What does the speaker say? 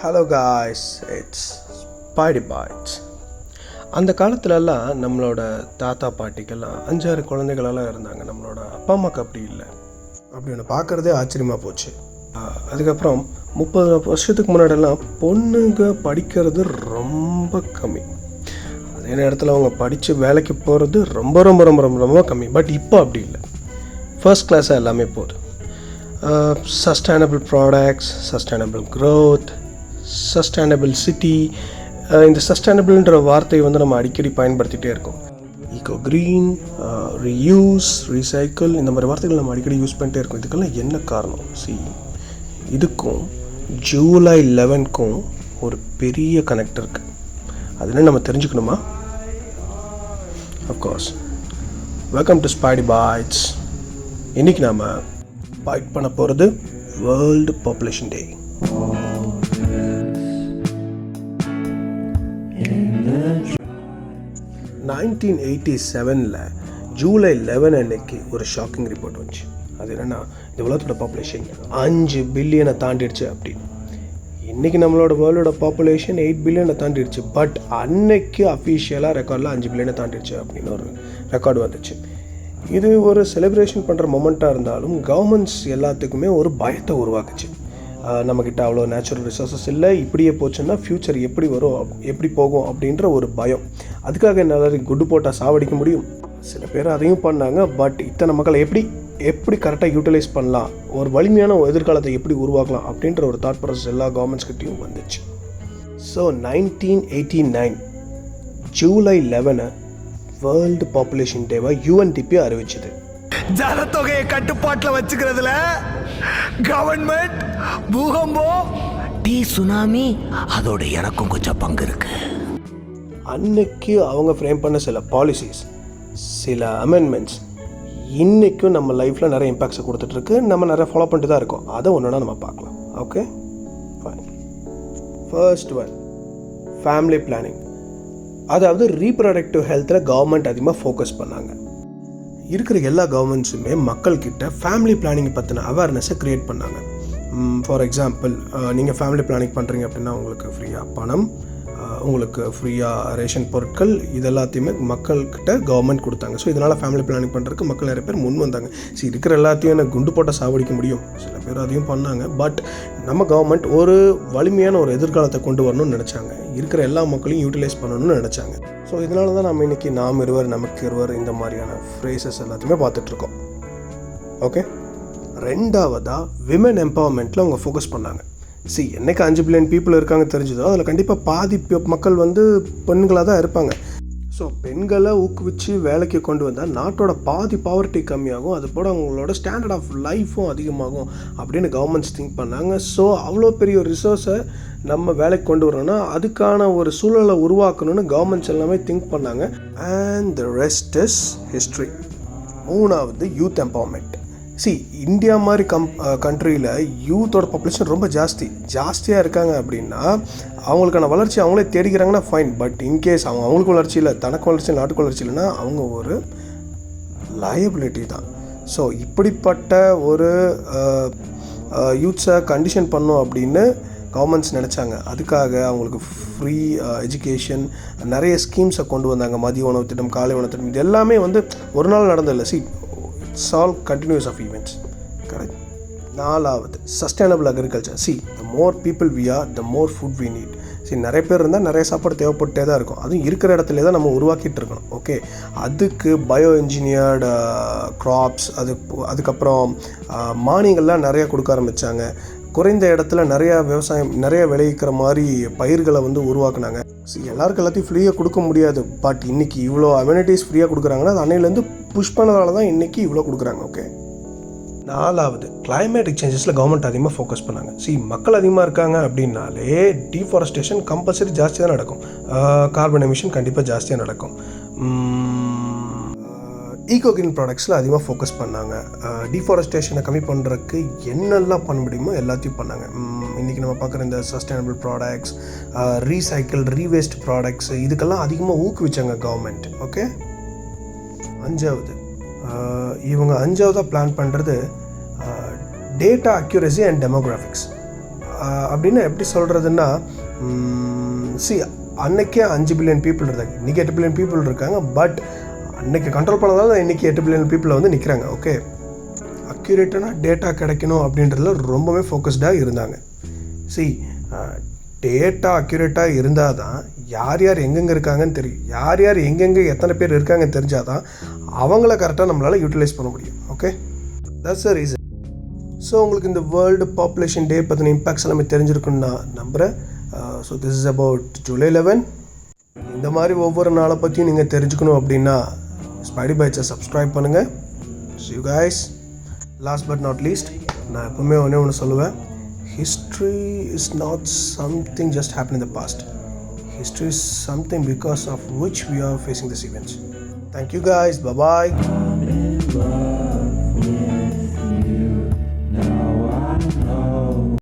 Hello guys, it's Spidey boys. அந்த காலத்துலலாம் நம்மளோட தாத்தா பாட்டிக்கெல்லாம் 5-6 குழந்தைகளெல்லாம் இருந்தாங்க. நம்மளோட அப்பா அம்மாவுக்கு அப்படி இல்லை. அப்படி ஒன்று பார்க்குறதே ஆச்சரியமாக போச்சு. அதுக்கப்புறம் 30 வருஷத்துக்கு முன்னாடியெல்லாம் பொண்ணுங்க படிக்கிறது ரொம்ப கம்மி. அதே நேரத்தில் அவங்க படித்து வேலைக்கு போகிறது ரொம்ப ரொம்ப ரொம்ப ரொம்ப ரொம்ப கம்மி. பட் இப்போ அப்படி இல்லை. ஃபர்ஸ்ட் கிளாஸாக எல்லாமே போகுது. Sustainable products, sustainable growth, sustainable city. இந்த சஸ்டைனபிள்ன்ற வார்த்தையை வந்து நம்ம அடிக்கடி பயன்படுத்திகிட்டே இருக்கோம். ஈகோ க்ரீன், ரீயூஸ், ரீசைக்கிள், இந்த மாதிரி வார்த்தைகள் நம்ம அடிக்கடி யூஸ் பண்ணிட்டே இருக்கோம். இதுக்கெல்லாம் என்ன காரணம்? இதுக்கும் ஜூலை 11க்கும் ஒரு பெரிய கனெக்ட் இருக்குது. அதுன்னு நம்ம தெரிஞ்சுக்கணுமா? Of course. Welcome to spidey boys. இன்றைக்கி நாம் பைட் பண்ண போகிறது வேர்ல்டு பாப்புலேஷன் டே. ஜூலை 11 அன்னைக்கு ஒரு ஷாக்கிங் ரிப்போர்ட் வந்துச்சு. அது என்னென்னா, இந்த உலகத்தோட பாப்புலேஷன் 5 பில்லியனை தாண்டிடுச்சு அப்படின்னு. இன்றைக்கி நம்மளோட வேர்ல்டோட பாப்புலேஷன் 8 பில்லியனை தாண்டிடுச்சு. பட் அன்னைக்கு அஃபிஷியலாக ரெக்கார்டில் 5 பில்லியனை தாண்டிடுச்சு அப்படின்னு ஒரு ரெக்கார்டு வந்துச்சு. இது ஒரு செலிப்ரேஷன் பண்ணுற மொமெண்ட்டாக இருந்தாலும் கவர்மெண்ட்ஸ் எல்லாத்துக்குமே ஒரு பயத்தை உருவாக்குச்சு. நம்மக்கிட்ட அவ்வளோ நேச்சுரல் ரிசோர்ஸஸ் இல்லை, இப்படியே போச்சுன்னா ஃப்யூச்சர் எப்படி வரும், எப்படி போகும் அப்படின்ற ஒரு பயம். அதுக்காக என்னால் குட்டு போட்டால் சாவடிக்க முடியும். சில பேர் அதையும் பண்ணாங்க. பட் இத்தனை மக்களை எப்படி கரெக்டாக யூட்டிலைஸ் பண்ணலாம், ஒரு வலிமையான எதிர்காலத்தை எப்படி உருவாக்கலாம் அப்படின்ற ஒரு தாட் ப்ராசஸ் எல்லா கவர்மெண்ட்ஸ்கிட்டையும் வந்துச்சு. ஸோ 1989 ஜூலை 11 வேர்ல்டு பாப்புலேஷன் டேவை UNDP அறிவிச்சது. ஜனத்தொகையை கட்டுப்பாட்டில் வச்சுக்கிறதுல கவர்மெண்ட், பூகம்பம், சுனாமி அதோட எனக்கும் கொஞ்சம் பங்கு இருக்கு. அன்னைக்கு அவங்க ஃப்ரேம் பண்ண சில பாலிசிஸ், சில அமெண்ட்மெண்ட்ஸ் இன்றைக்கும் நம்ம லைஃப்பில் நிறைய இம்பேக்ட்ஸை கொடுத்துட்ருக்கு. நம்ம நிறைய ஃபாலோ பண்ணிட்டு தான் இருக்கோம். அதை ஒன்றுனா நம்ம பார்க்கலாம். Okay, fine. First one, family planning. அதாவது ரீப்ரொடக்டிவ் ஹெல்த்தில் கவர்மெண்ட் அதிகமாக ஃபோக்கஸ் பண்ணாங்க. இருக்கிற எல்லா கவர்மெண்ட்ஸுமே மக்கள்கிட்ட ஃபேமிலி பிளானிங் பற்றின அவேர்னஸை க்ரியேட் பண்ணாங்க. ஃபார் எக்ஸாம்பிள், நீங்கள் ஃபேமிலி பிளானிங் பண்ணுறீங்க அப்படின்னா உங்களுக்கு ஃப்ரீயாக பணம், உங்களுக்கு ஃப்ரீயாக ரேஷன் பொருட்கள், இது எல்லாத்தையுமே மக்கள்கிட்ட கவர்மெண்ட் கொடுத்தாங்க. ஸோ இதனால் ஃபேமிலி பிளானிங் பண்ணுறதுக்கு மக்கள் நிறைய பேர் முன் வந்தாங்க. இருக்கிற எல்லாத்தையும் எனக்கு குண்டு போட்டால் சாவடிக்க முடியும், சில பேர் அதையும் பண்ணாங்க. பட் நம்ம கவர்மெண்ட் ஒரு வலிமையான ஒரு எதிர்காலத்தை கொண்டு வரணும்னு நினச்சாங்க. இருக்கிற எல்லா மக்களையும் யூட்டிலைஸ் பண்ணணும்னு நினச்சாங்க. ஸோ இதனால தான் நம்ம இன்றைக்கி நாம் இருவர் நமக்கு இருவர் இந்த மாதிரியான ஃப்ரேசஸ் எல்லாத்தையுமே பார்த்துட்ருக்கோம். ஓகே, ரெண்டாவதாக விமன் எம்பவர்மெண்ட்டில் அவங்க ஃபோக்கஸ் பண்ணாங்க. என்னைக்கு 5 பில்லியன் பீப்புள் இருக்காங்க தெரிஞ்சதோ அதில் கண்டிப்பாக பாதி மக்கள் வந்து பெண்களாக தான் இருப்பாங்க. ஸோ பெண்களை ஊக்குவிச்சு வேலைக்கு கொண்டு வந்தால் நாட்டோட பாதி பாவர்ட்டி கம்மியாகும், அது போல் அவங்களோட ஸ்டாண்டர்ட் ஆஃப் லைஃப்பும் அதிகமாகும் அப்படின்னு கவர்மெண்ட்ஸ் திங்க் பண்ணாங்க. ஸோ அவ்வளோ பெரிய ஒரு ரிசோர்ஸை நம்ம வேலைக்கு கொண்டு வரணும்னா அதுக்கான ஒரு சூழலை உருவாக்கணும்னு கவர்மெண்ட்ஸ் எல்லாமே திங்க் பண்ணாங்க. And the rest is history. மூணாவது, யூத் எம்பவர்மெண்ட். இந்தியா மாதிரி கண்ட்ரியில் யூத்தோட பாப்புலேஷன் ரொம்ப ஜாஸ்தியாக இருக்காங்க. அப்படின்னா அவங்களுக்கான வளர்ச்சி அவங்களே தேடிக்கிறாங்கன்னா ஃபைன். பட் இன்கேஸ் அவங்களுக்கு வளர்ச்சி இல்லை, தனக்கு வளர்ச்சி, நாட்டுக்கு வளர்ச்சி இல்லைன்னா அவங்க ஒரு லயபிலிட்டி தான். ஸோ இப்படிப்பட்ட ஒரு யூத்ஸை கண்டிஷன் பண்ணும் அப்படின்னு கவர்மெண்ட்ஸ் நினச்சாங்க. அதுக்காக அவங்களுக்கு ஃப்ரீ எஜுகேஷன், நிறைய ஸ்கீம்ஸை கொண்டு வந்தாங்க. மதிய உணவு திட்டம், காலை உணவு திட்டம், இது எல்லாமே வந்து ஒரு நாள் நடந்ததில்லை. It's all continuous of events. Correct. நாலாவது, sustainable agriculture. the more people we are, the more food we need. நிறைய பேர் இருந்தால் நிறைய சாப்பாடு தேவைப்பட்டே தான் இருக்கும். அதுவும் இருக்கிற இடத்துல தான் நம்ம உருவாக்கிட்டு இருக்கணும். ஓகே, அதுக்கு பயோ இன்ஜினியர்டு க்ராப்ஸ், அதுக்கப்புறம் மானியங்கள்லாம் நிறையா கொடுக்க ஆரம்பித்தாங்க. குறைந்த இடத்துல நிறைய விளைவிக்கிற மாதிரி பயிர்களை வந்து உருவாக்குனாங்க. எல்லாருக்கும் எல்லாத்தையும் ஃப்ரீயாக கொடுக்க முடியாது. பட் இன்றைக்கி இவ்வளோ அம்யூனிட்டிஸ் ஃப்ரீயாக கொடுக்குறாங்கன்னா அது அன்னையிலேருந்து புஷ் பண்ணதால தான் இன்றைக்கி இவ்வளோ கொடுக்குறாங்க. ஓகே, நாலாவது, கிளைமேட்டிக் சேஞ்சஸில் கவர்மெண்ட் அதிகமாக ஃபோக்கஸ் பண்ணாங்க. மக்கள் அதிகமாக இருக்காங்க அப்படின்னாலே டீஃபாரஸ்டேஷன் கம்பல்சரி ஜாஸ்தியாக தான் நடக்கும். கார்பன் எமிஷன் கண்டிப்பாக ஜாஸ்தியாக நடக்கும். ஈகோ கிரீன் ப்ராடக்ட்ஸில் அதிகமாக ஃபோக்கஸ் பண்ணாங்க. டீஃபாரஸ்டேஷனை கம்மி பண்ணுறதுக்கு என்னெல்லாம் பண்ண முடியுமோ எல்லாத்தையும் பண்ணாங்க. இன்றைக்கி நம்ம பார்க்குற இந்த சஸ்டைனபிள் ப்ராடக்ட்ஸ், ரீசைக்கிள், ரீவேஸ்ட் ப்ராடக்ட்ஸ், இதுக்கெல்லாம் அதிகமாக ஊக்குவிச்சாங்க கவர்மெண்ட். ஓகே, இவங்க அஞ்சாவதாக பிளான் பண்ணுறது டேட்டா அக்யூரசி அண்ட் டெமோகிராஃபிக்ஸ். அப்படின்னு எப்படி சொல்கிறதுன்னா, அன்னைக்கே 5 பில்லியன் பீப்புள் இருந்தாங்க, இன்றைக்கி 8 பில்லியன் பீப்புள் இருக்காங்க. பட் அன்றைக்கி கண்ட்ரோல் பண்ணதால இன்றைக்கி 8 பில்லியன் பீப்புளை வந்து நிற்கிறாங்க. ஓகே, அக்யூரேட்டான டேட்டா கிடைக்கணும் அப்படின்றதுல ரொம்பவே ஃபோக்கஸ்டாக இருந்தாங்க. டேட்டா அக்யூரேட்டாக இருந்தால் தான் யார் யார் எங்கெங்கே இருக்காங்கன்னு தெரியும், யார் யார் எங்கெங்கே எத்தனை பேர் இருக்காங்கன்னு தெரிஞ்சால் தான் அவங்கள கரெக்டாக நம்மளால் யூட்டிலைஸ் பண்ண முடியும். Okay, that's the reason. So உங்களுக்கு இந்த வேர்ல்டு பாப்புலேஷன் டே பற்றின இம்பேக்ட்ஸ் எல்லாமே தெரிஞ்சிருக்குன்னு நான் நம்புகிறேன். So this is about July 11. இந்த மாதிரி ஒவ்வொரு நாளை பற்றியும் நீங்கள் தெரிஞ்சுக்கணும் அப்படின்னா ஸ்பைடி பைட்ஸை சப்ஸ்கிரைப் பண்ணுங்கள். See you guys. Last but not least, நான் எப்பவுமே ஒன்று சொல்லுவேன், history is not something just happened in the past. History is something because of which we are facing these events. Thank you guys. Bye bye.